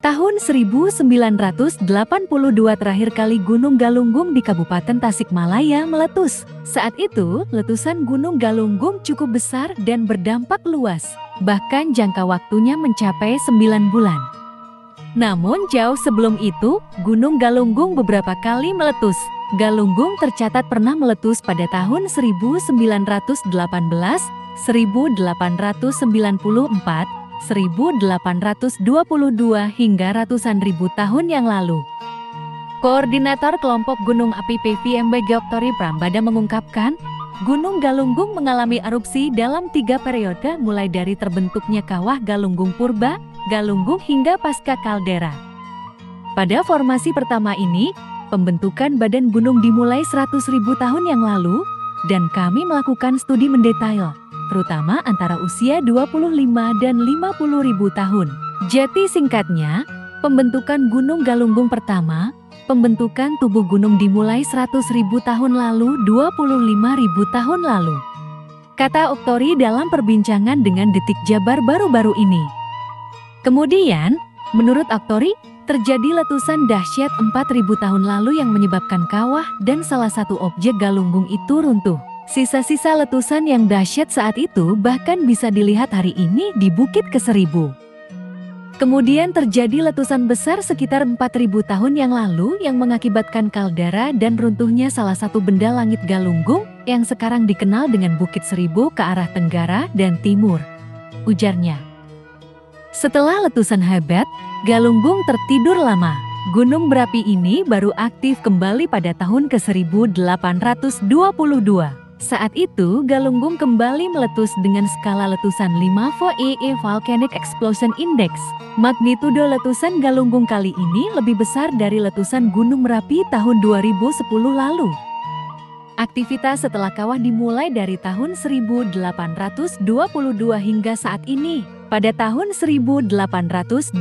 Tahun 1982 terakhir kali Gunung Galunggung di Kabupaten Tasikmalaya meletus. Saat itu, letusan Gunung Galunggung cukup besar dan berdampak luas. Bahkan jangka waktunya mencapai 9 bulan. Namun jauh sebelum itu, Gunung Galunggung beberapa kali meletus. Galunggung tercatat pernah meletus pada tahun 1918, 1894, 1822 hingga ratusan ribu tahun yang lalu. Koordinator kelompok Gunung Api PVMBG Oktori Prambada mengungkapkan, Gunung Galunggung mengalami erupsi dalam 3 periode mulai dari terbentuknya kawah Galunggung Purba, Galunggung hingga pasca kaldera. Pada formasi pertama ini, pembentukan badan gunung dimulai 100.000 tahun yang lalu, dan kami melakukan studi mendetail, terutama antara usia 25 dan 50.000 tahun. Jadi singkatnya, pembentukan Gunung Galunggung pertama, pembentukan tubuh gunung dimulai 100.000 tahun lalu, 25.000 tahun lalu. Kata Oktori dalam perbincangan dengan Detik Jabar baru-baru ini. Kemudian, menurut Oktori, terjadi letusan dahsyat 4.000 tahun lalu yang menyebabkan kawah dan salah satu objek Galunggung itu runtuh. Sisa-sisa letusan yang dahsyat saat itu bahkan bisa dilihat hari ini di Bukit Ke-1000. Kemudian terjadi letusan besar sekitar 4.000 tahun yang lalu yang mengakibatkan kaldera dan runtuhnya salah satu benda langit Galunggung yang sekarang dikenal dengan Bukit Seribu ke arah tenggara dan timur, ujarnya. Setelah letusan hebat, Galunggung tertidur lama. Gunung berapi ini baru aktif kembali pada tahun ke-1822. Saat itu, Galunggung kembali meletus dengan skala letusan 5 VEE Volcanic Explosion Index. Magnitudo letusan Galunggung kali ini lebih besar dari letusan Gunung Merapi tahun 2010 lalu. Aktivitas setelah kawah dimulai dari tahun 1822 hingga saat ini. Pada tahun 1822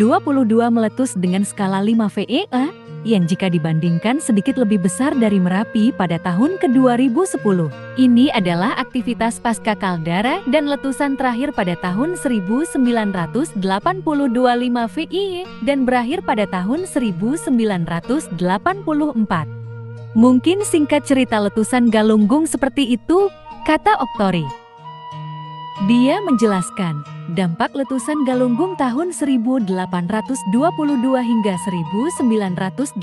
meletus dengan skala 5 VEE, yang jika dibandingkan sedikit lebih besar dari Merapi pada tahun ke-2010. Ini adalah aktivitas pasca kaldera dan letusan terakhir pada tahun 1982 5 VEE dan berakhir pada tahun 1984. Mungkin singkat cerita letusan Galunggung seperti itu, kata Oktori. Dia menjelaskan, dampak letusan Galunggung tahun 1822 hingga 1982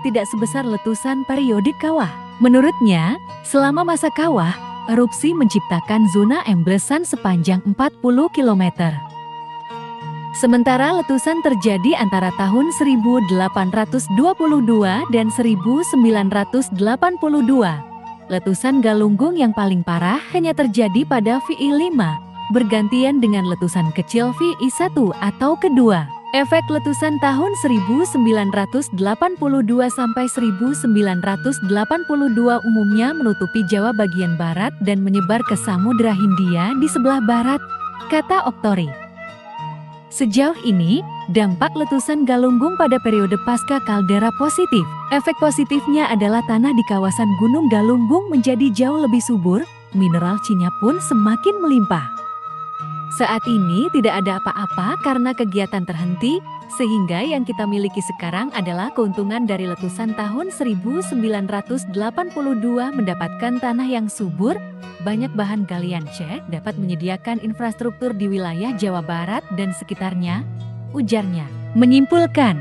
tidak sebesar letusan periodik kawah. Menurutnya, selama masa kawah, erupsi menciptakan zona emblesan sepanjang 40 km. Sementara letusan terjadi antara tahun 1822 dan 1982. Letusan Galunggung yang paling parah hanya terjadi pada VI5, bergantian dengan letusan kecil VI1 atau kedua. Efek letusan tahun 1982 sampai 1982 umumnya menutupi Jawa bagian barat dan menyebar ke Samudra Hindia di sebelah barat, kata Oktori. Sejauh ini, dampak letusan Galunggung pada periode pasca kaldera positif. Efek positifnya adalah tanah di kawasan Gunung Galunggung menjadi jauh lebih subur, mineral cinya pun semakin melimpah. Saat ini tidak ada apa-apa karena kegiatan terhenti, sehingga yang kita miliki sekarang adalah keuntungan dari letusan tahun 1982 mendapatkan tanah yang subur, banyak bahan galian C dapat menyediakan infrastruktur di wilayah Jawa Barat dan sekitarnya, ujarnya. Menyimpulkan,